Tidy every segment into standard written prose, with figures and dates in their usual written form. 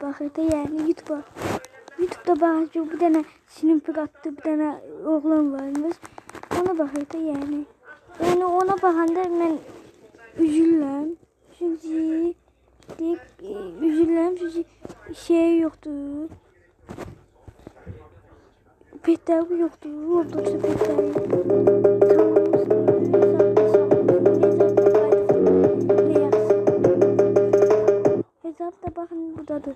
baxır da, yəni YouTube'a. YouTube'da baxır ki, bir dənə siniflik atdı, bir dənə oğlan varmış. Ona baxır da, yəni. Yəni ona baxanda mən üzülürəm. Çünki üzülürəm çünki şey yoxdur. Petler yoktu. Roblox'ta petler hesapta bakın buradadır.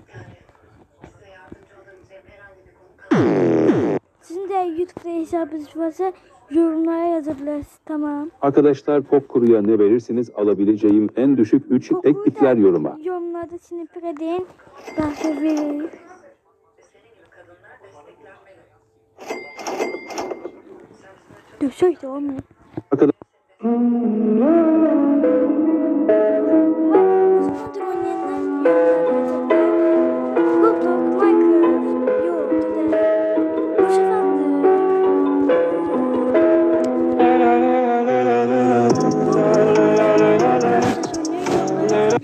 Sizin de YouTube'da hesabınız varsa yorumlara yazabilirsiniz. Tamam. Arkadaşlar Popkuru'ya ne verirsiniz alabileceğim en düşük 3 teklifler yoruma. Yorumlarda snipper edin. Belki verir. Söyle olmuyor.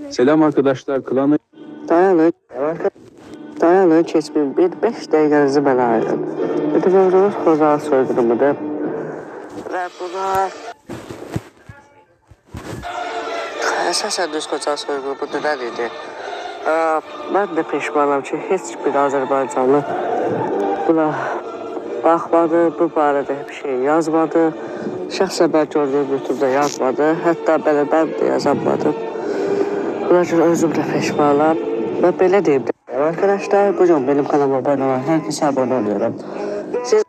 Selam arkadaşlar, klana... Dayanın, keçmin bir 5 dəqiqənizi mənə ayırın. Bu gördüyünüz Xozal soyqırımıdır. Və buna... Əsasən düz Xozal soyqırımı nədən idi? Mən də peşmanam ki, heç bir Azərbaycanlı buna baxmadı, bu barədə bir şey yazmadı. Şəxsən mən gördüyüm YouTube'da yazmadı, hətta mən də yazamadım. Buna görə özüm də peşmanam. Və belə deyim də. Arkadaşlar, bugün benim kanalıma abone olan herkese abone oluyorum. Siz...